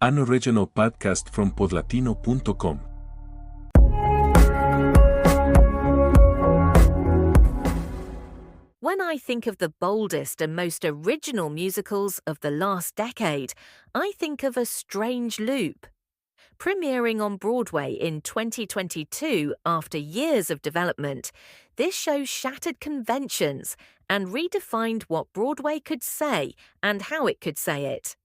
An original podcast from podlatino.com. When I think of the boldest and most original musicals of the last decade, I think of A Strange Loop. Premiering on Broadway in 2022 after years of development, this show shattered conventions and redefined what Broadway could say and how it could say it.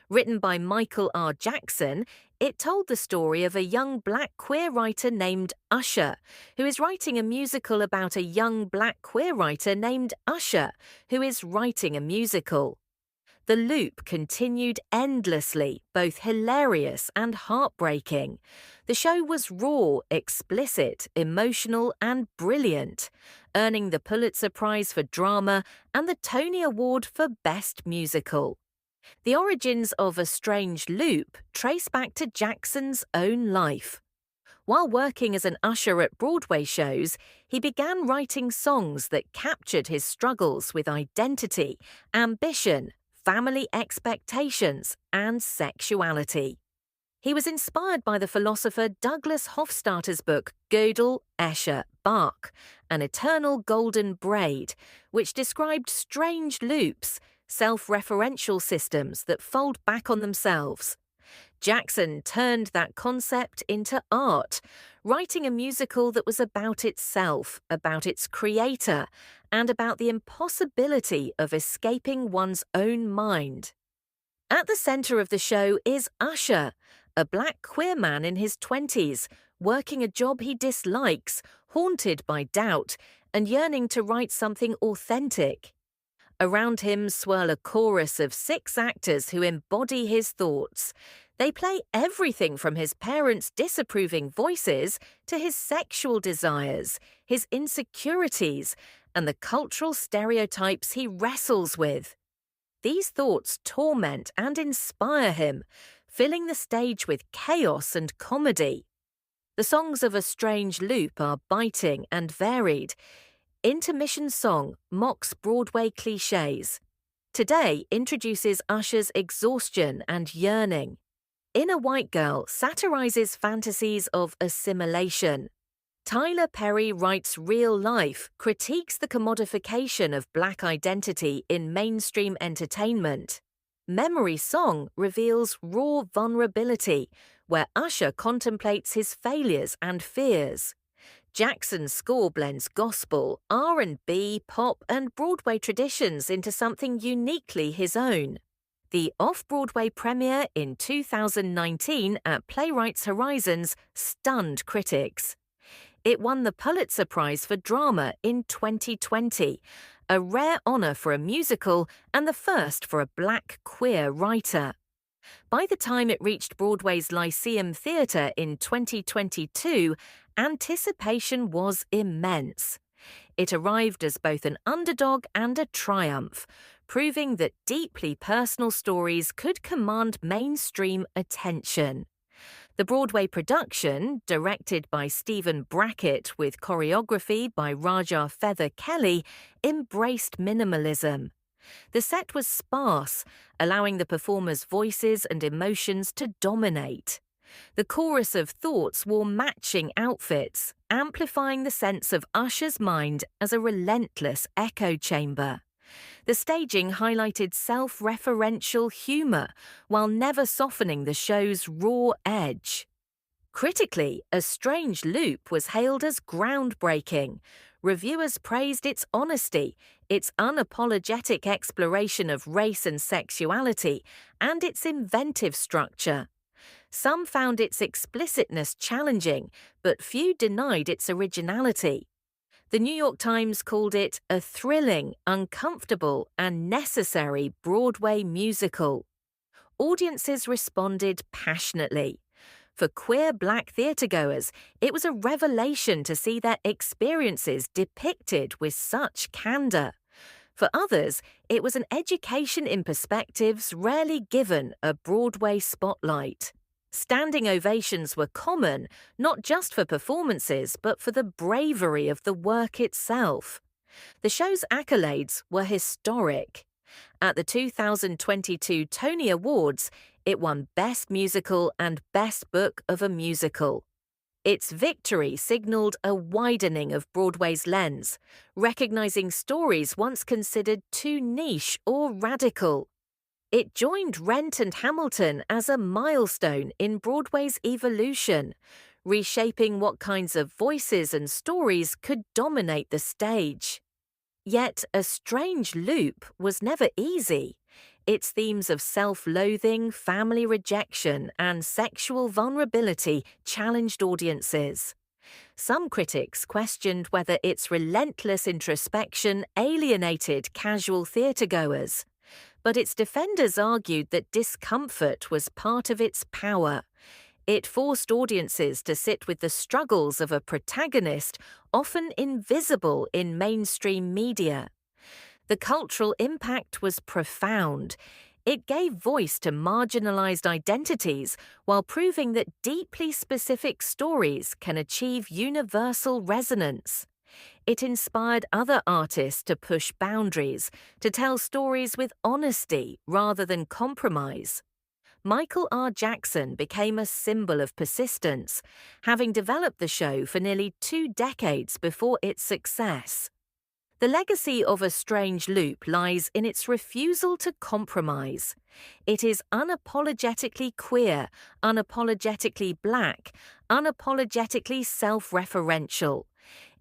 Written by Michael R. Jackson, it told the story of a young black queer writer named Usher, who is writing a musical about a young black queer writer named Usher, who is writing a musical. The loop continued endlessly, both hilarious and heartbreaking. The show was raw, explicit, emotional, and brilliant, earning the Pulitzer Prize for Drama and the Tony Award for Best Musical. The origins of A Strange Loop trace back to Jackson's own life. While working as an usher at Broadway shows, he began writing songs that captured his struggles with identity, ambition, family expectations, and sexuality. He was inspired by the philosopher Douglas Hofstadter's book Gödel, Escher, Bach, An Eternal Golden Braid, which described strange loops, self-referential systems that fold back on themselves. Jackson turned that concept into art, writing a musical that was about itself, about its creator, and about the impossibility of escaping one's own mind. At the center of the show is Usher, a black queer man in his 20s, working a job he dislikes, haunted by doubt, and yearning to write something authentic. Around him swirl a chorus of 6 actors who embody his thoughts. They play everything from his parents' disapproving voices to his sexual desires, his insecurities, and the cultural stereotypes he wrestles with. These thoughts torment and inspire him, filling the stage with chaos and comedy. The songs of A Strange Loop are biting and varied. Intermission Song mocks Broadway cliches. Today introduces Usher's exhaustion and yearning. Inner White Girl satirizes fantasies of assimilation. Tyler Perry writes Real Life, critiques the commodification of black identity in mainstream entertainment. Memory Song reveals raw vulnerability, where Usher contemplates his failures and fears. Jackson's score blends gospel, R&B, pop, and Broadway traditions into something uniquely his own. The off-Broadway premiere in 2019 at Playwrights Horizons stunned critics. It won the Pulitzer Prize for Drama in 2020, a rare honor for a musical and the first for a black queer writer. By the time it reached Broadway's Lyceum Theatre in 2022, anticipation was immense. It arrived as both an underdog and a triumph, proving that deeply personal stories could command mainstream attention. The Broadway production, directed by Stephen Brackett with choreography by Raja Feather Kelly, embraced minimalism. The set was sparse, allowing the performers' voices and emotions to dominate. The chorus of thoughts wore matching outfits, amplifying the sense of Usher's mind as a relentless echo chamber. The staging highlighted self-referential humor while never softening the show's raw edge. Critically, A Strange Loop was hailed as groundbreaking. Reviewers praised its honesty, its unapologetic exploration of race and sexuality, and its inventive structure. Some found its explicitness challenging, but few denied its originality. The New York Times called it a thrilling, uncomfortable, and necessary Broadway musical. Audiences responded passionately. For queer black theatregoers, it was a revelation to see their experiences depicted with such candor. For others, it was an education in perspectives rarely given a Broadway spotlight. Standing ovations were common, not just for performances, but for the bravery of the work itself. The show's accolades were historic. At the 2022 Tony Awards, it won Best Musical and Best Book of a Musical. Its victory signaled a widening of Broadway's lens, recognizing stories once considered too niche or radical. It joined Rent and Hamilton as a milestone in Broadway's evolution, reshaping what kinds of voices and stories could dominate the stage. Yet A Strange Loop was never easy. Its themes of self-loathing, family rejection, and sexual vulnerability challenged audiences. Some critics questioned whether its relentless introspection alienated casual theatregoers, but its defenders argued that discomfort was part of its power. It forced audiences to sit with the struggles of a protagonist often invisible in mainstream media. The cultural impact was profound. It gave voice to marginalized identities while proving that deeply specific stories can achieve universal resonance. It inspired other artists to push boundaries, to tell stories with honesty rather than compromise. Michael R. Jackson became a symbol of persistence, having developed the show for nearly 2 decades before its success. The legacy of A Strange Loop lies in its refusal to compromise. It is unapologetically queer, unapologetically black, unapologetically self-referential.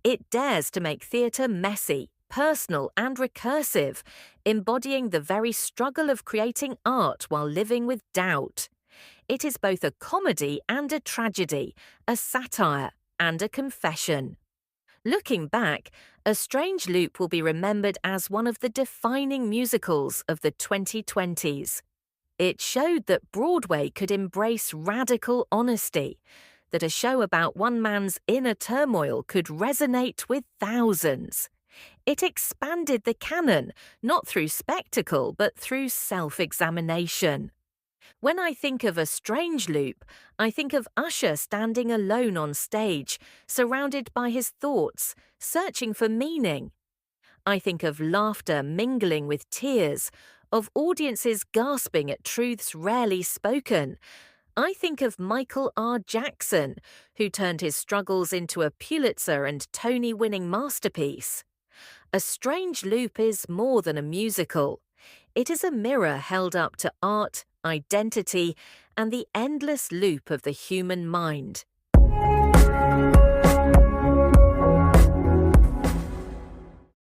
It dares to make theatre messy, personal and recursive, embodying the very struggle of creating art while living with doubt. It is both a comedy and a tragedy, a satire and a confession. Looking back, A Strange Loop will be remembered as one of the defining musicals of the 2020s. It showed that Broadway could embrace radical honesty, that a show about one man's inner turmoil could resonate with thousands. It expanded the canon, not through spectacle, but through self-examination. When I think of A Strange Loop, I think of Usher standing alone on stage, surrounded by his thoughts, searching for meaning. I think of laughter mingling with tears, of audiences gasping at truths rarely spoken. I think of Michael R. Jackson, who turned his struggles into a Pulitzer and Tony-winning masterpiece. A Strange Loop is more than a musical. It is a mirror held up to art, identity, and the endless loop of the human mind.